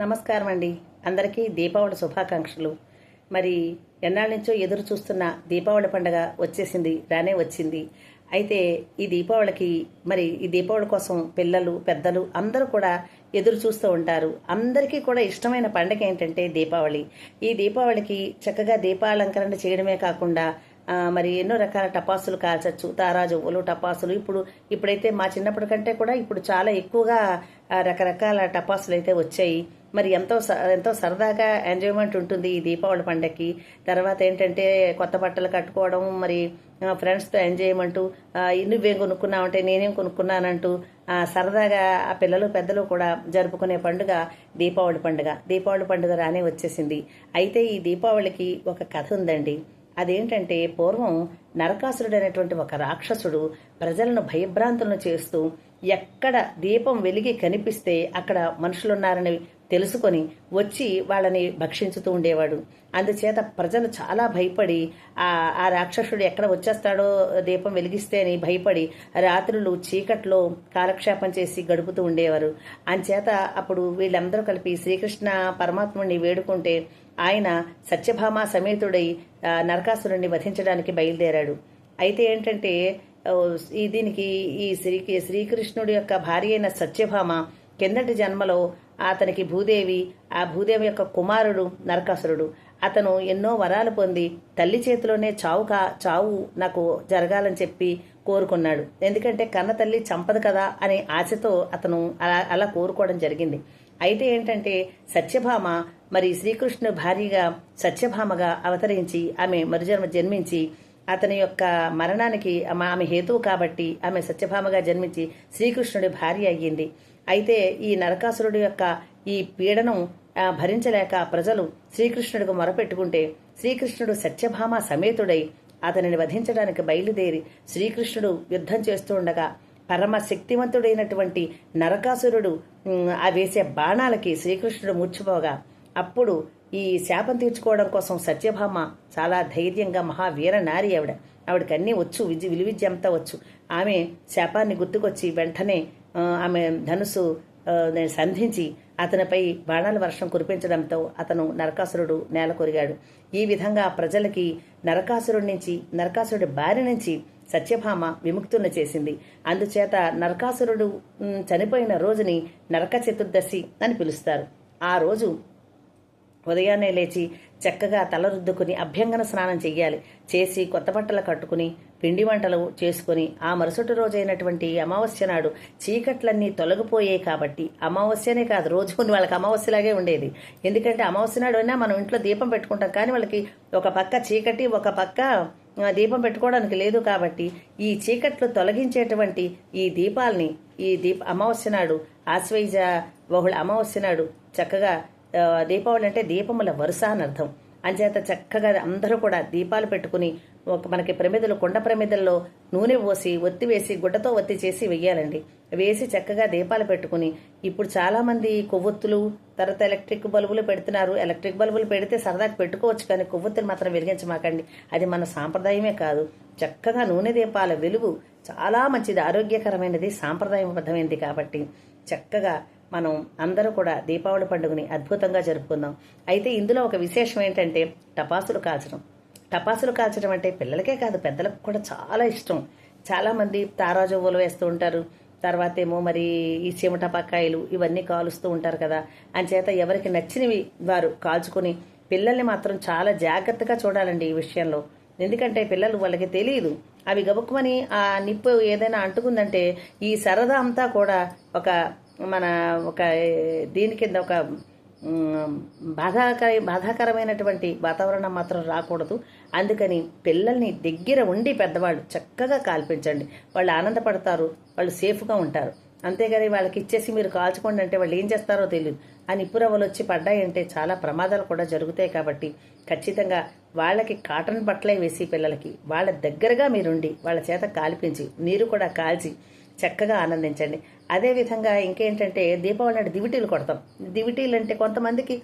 నమస్కారం అండి. అందరికీ దీపావళి శుభాకాంక్షలు. మరి ఎన్నాళ్ళ నుంచో ఎదురు చూస్తున్న దీపావళి పండుగ వచ్చేసింది, రానే వచ్చింది. అయితే ఈ దీపావళి కోసం పిల్లలు పెద్దలు అందరూ కూడా ఎదురు చూస్తూ ఉంటారు. అందరికీ కూడా ఇష్టమైన పండుగ ఏంటంటే దీపావళి. ఈ దీపావళికి చక్కగా దీపాలంకరణ చేయడమే కాకుండా మరి ఎన్నో రకాల టపాసులు కాల్చచ్చు, తారాజువ్వులు, టపాసులు. ఇప్పుడైతే మా చిన్నప్పటి కంటే కూడా ఇప్పుడు చాలా ఎక్కువగా రకరకాల టపాసులు అయితే వచ్చాయి. మరి ఎంతో సరదాగా ఎంజాయ్మెంట్ ఉంటుంది ఈ దీపావళి పండగకి. తర్వాత ఏంటంటే కొత్త బట్టలు కట్టుకోవడం, మరి ఫ్రెండ్స్తో ఎంజాయ్మెంటు, నువ్వేం కొనుక్కున్నావంటే నేనేం కొనుక్కున్నానంటూ సరదాగా ఆ పిల్లలు పెద్దలు కూడా జరుపుకునే పండుగ దీపావళి పండుగ రానే వచ్చేసింది. అయితే ఈ దీపావళికి ఒక కథ ఉందండి. అదేంటంటే పూర్వం నరకాసురుడు అనేటువంటి ఒక రాక్షసుడు ప్రజలను భయభ్రాంతులను చేస్తూ ఎక్కడ దీపం వెలిగి కనిపిస్తే అక్కడ మనుషులున్నారని తెలుసుకొని వచ్చి వాళ్ళని భక్షించుతూ ఉండేవాడు. అందుచేత ప్రజలు చాలా భయపడి ఆ రాక్షసుడు ఎక్కడ వచ్చేస్తాడో దీపం వెలిగిస్తే అని భయపడి రాత్రులు చీకట్లో కాలక్షేపం చేసి గడుపుతూ ఉండేవారు. అంచేత అప్పుడు వీళ్ళందరూ కలిపి శ్రీకృష్ణ పరమాత్ముడిని వేడుకుంటే ఆయన సత్యభామ సమేతుడై నరకాసురుణ్ణి వధించడానికి బయలుదేరాడు. అయితే ఏంటంటే దీనికి శ్రీకృష్ణుడి యొక్క భార్య అయిన సత్యభామ కిందటి జన్మలో అతనికి ఆ భూదేవి యొక్క కుమారుడు నరకాసురుడు. అతను ఎన్నో వరాలు పొంది తల్లి చేతిలోనే చావు నాకు జరగాలని చెప్పి కోరుకున్నాడు. ఎందుకంటే కన్న తల్లి చంపదు కదా అనే ఆశతో అతను అలా కోరుకోవడం జరిగింది. అయితే ఏంటంటే సత్యభామ మరి శ్రీకృష్ణుని భార్యగా సత్యభామగా అవతరించి ఆమె జన్మించి అతని యొక్క మరణానికి ఆమె హేతువు కాబట్టి ఆమె సత్యభామగా జన్మించి శ్రీకృష్ణుడి భార్య అయ్యింది. అయితే ఈ నరకాసురుడి యొక్క ఈ పీడనం భరించలేక ప్రజలు శ్రీకృష్ణుడికి మొరపెట్టుకుంటే శ్రీకృష్ణుడు సత్యభామ సమేతుడై అతనిని వధించడానికి బయలుదేరి శ్రీకృష్ణుడు యుద్ధం చేస్తూ ఉండగా పరమ శక్తివంతుడైనటువంటి నరకాసురుడు వేసే బాణాలకి శ్రీకృష్ణుడు మూర్చిపోగా అప్పుడు ఈ శాపం తీర్చుకోవడం కోసం సత్యభామ చాలా ధైర్యంగా మహావీర నారి ఆవిడకి అన్నీ వచ్చు, విలువిద్య అంతా వచ్చు. ఆమె శాపాన్ని గుర్తుకొచ్చి వెంటనే ఆమె ధనుసు సంధించి అతనిపై బాణాల వర్షం కురిపించడంతో అతను నరకాసురుడు నేల కొరిగాడు. ఈ విధంగా ప్రజలకి నరకాసురుడి బారి నుంచి సత్యభామ విముక్తులను చేసింది. అందుచేత నరకాసురుడు చనిపోయిన రోజుని నరక చతుర్దశి అని పిలుస్తారు. ఆ రోజు ఉదయాన్నే లేచి చక్కగా తల రుద్దుకుని అభ్యంగన స్నానం చేసి కొత్త బట్టలు కట్టుకుని పిండి వంటలు చేసుకుని ఆ మరుసటి రోజైనటువంటి అమావాస్య నాడు చీకట్లన్నీ తొలగిపోయాయి కాబట్టి, అమావాస్యనే కాదు రోజు వాళ్ళకి అమావాస్యలాగే ఉండేది. ఎందుకంటే అమావాస్య నాడు అయినా మనం ఇంట్లో దీపం పెట్టుకుంటాం, కానీ వాళ్ళకి ఒక పక్క చీకటి ఒక పక్క దీపం పెట్టుకోవడానికి లేదు. కాబట్టి ఈ చీకట్లు తొలగించేటువంటి ఈ దీపాలని అమావాస్య నాడు ఆశ్వయుజ బహుళ అమావాస్య నాడు చక్కగా దీపావళి అంటే దీపముల వరుస అని అర్థం. అంచేత చక్కగా అందరూ కూడా దీపాలు పెట్టుకుని మనకి కొండ ప్రమిదల్లో నూనె పోసి ఒత్తివేసి గుడ్డతో ఒత్తి చేసి వెయ్యాలండి. వేసి చక్కగా దీపాలు పెట్టుకుని ఇప్పుడు చాలామంది కొవ్వొత్తులు తర్వాత ఎలక్ట్రిక్ బల్బులు పెడుతున్నారు. ఎలక్ట్రిక్ బల్బులు పెడితే సరదాగా పెట్టుకోవచ్చు, కానీ కొవ్వొత్తులు మాత్రం వెలిగించమాకండి. అది మన సాంప్రదాయమే కాదు. చక్కగా నూనె దీపాల వెలుగు చాలా మంచిది, ఆరోగ్యకరమైనది, సాంప్రదాయబద్ధమైనది. కాబట్టి చక్కగా మనం అందరూ కూడా దీపావళి పండుగని అద్భుతంగా జరుపుకుందాం. అయితే ఇందులో ఒక విశేషం ఏంటంటే టపాసులు కాల్చడం అంటే పిల్లలకే కాదు పెద్దలకు కూడా చాలా ఇష్టం. చాలామంది తారాజువ్వలు వేస్తూ ఉంటారు. తర్వాత ఏమో మరి ఈ చీమటపాకాయలు ఇవన్నీ కాలుస్తూ ఉంటారు కదా. అంచేత ఎవరికి నచ్చినవి వారు కాల్చుకుని పిల్లల్ని మాత్రం చాలా జాగ్రత్తగా చూడాలండి ఈ విషయంలో. ఎందుకంటే పిల్లలు వాళ్ళకి తెలియదు, అవి గబుక్కుమని ఆ నిప్పు ఏదైనా అంటుకుందంటే ఈ సరదా అంతా కూడా ఒక దీని కింద ఒక బాధాకరమైనటువంటి వాతావరణం మాత్రం రాకూడదు. అందుకని పిల్లల్ని దగ్గర ఉండి పెద్దవాళ్ళు చక్కగా కాల్పించండి. వాళ్ళు ఆనందపడతారు, వాళ్ళు సేఫ్గా ఉంటారు. అంతేగాని వాళ్ళకి ఇచ్చేసి మీరు కాల్చుకోండి అంటే వాళ్ళు ఏం చేస్తారో తెలియదు. ఆ నిప్పురవ్వలు వచ్చి పడ్డాయంటే చాలా ప్రమాదాలు కూడా జరుగుతాయి. కాబట్టి ఖచ్చితంగా వాళ్ళకి కాటన్ బట్టలే వేసి పిల్లలకి వాళ్ళ దగ్గరగా మీరుండి వాళ్ళ చేత కాల్పించి నీరు కూడా కాల్చి చక్కగా ఆనందించండి. అదేవిధంగా ఇంకేంటంటే దీపావళి నాడు దివిటీలు కొడతాం. దివిటీలు అంటే కొంతమందికి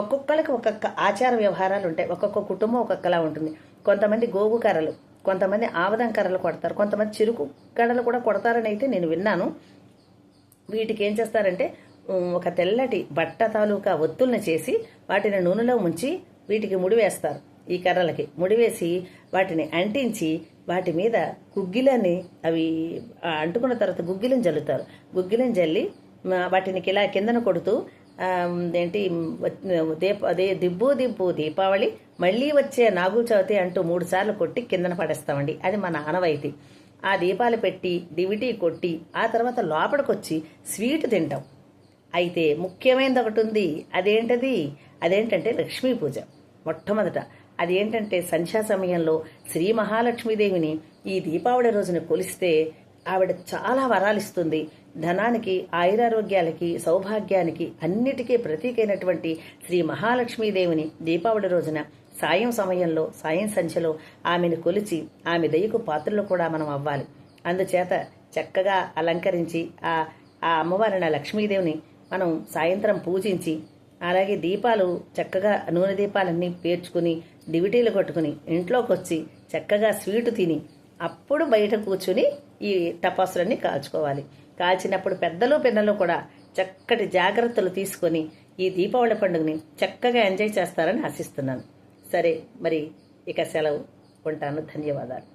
ఒక్కొక్కరికి ఒక్కొక్క ఆచార వ్యవహారాలు ఉంటాయి. ఒక్కొక్క కుటుంబం ఒక్కొక్కలా ఉంటుంది. కొంతమంది గోగు కర్రలు, కొంతమంది ఆవదం కర్రలు కొడతారు, కొంతమంది చిరుకు కర్రలు కూడా కొడతారని అయితే నేను విన్నాను. వీటికి ఏం చేస్తారంటే ఒక తెల్లటి బట్ట తాలూకా ఒత్తుల్ని చేసి వాటిని నూనెలో ముంచి వీటికి ముడివేస్తారు. ఈ కర్రలకి ముడివేసి వాటిని అంటించి వాటి మీద గుగ్గిలని అవి అంటుకున్న తర్వాత గుగ్గిలని జల్లుతారు. గుగ్గిలని జల్లి వాటిని ఇలా కిందన కొడుతూ ఏంటి అదే దిబ్బు దిబ్బు దీపావళి మళ్ళీ వచ్చే నాగు చవితి అంటూ 3 సార్లు కొట్టి కిందన పడేస్తామండి. అది మన ఆనవాయితీ. ఆ దీపాలు పెట్టి దివిటి కొట్టి ఆ తర్వాత లోపలికొచ్చి స్వీట్ తింటాం. అయితే ముఖ్యమైనది ఒకటి ఉంది. అదేంటంటే లక్ష్మీ పూజ. మొట్టమొదట అదేంటంటే సంధ్యా సమయంలో శ్రీ మహాలక్ష్మీదేవిని ఈ దీపావళి రోజున కొలిస్తే ఆవిడ చాలా వరాలిస్తుంది. ధనానికి, ఆయురారోగ్యాలకి, సౌభాగ్యానికి అన్నిటికీ ప్రతీకైనటువంటి శ్రీ మహాలక్ష్మీదేవిని దీపావళి రోజున సాయం సమయంలో, సాయం సంధ్యలో ఆమెను కొలిచి ఆమె దయకు పాత్రలు కూడా మనం అవ్వాలి. అందుచేత చక్కగా అలంకరించి ఆ అమ్మవారిని లక్ష్మీదేవిని మనం సాయంత్రం పూజించి అలాగే దీపాలు చక్కగా నూనె దీపాలన్నీ పేర్చుకుని దివిటీలు కొట్టుకుని ఇంట్లోకి వచ్చి చక్కగా స్వీటు తిని అప్పుడు బయట కూర్చుని ఈ టపాసులన్నీ కాల్చుకోవాలి. కాల్చినప్పుడు పెద్దలు పిన్నలు కూడా చక్కటి జాగ్రత్తలు తీసుకొని ఈ దీపావళి పండుగని చక్కగా ఎంజాయ్ చేస్తారని ఆశిస్తున్నాను. సరే, మరి ఇక సెలవు. ఉంటాను. ధన్యవాదాలు.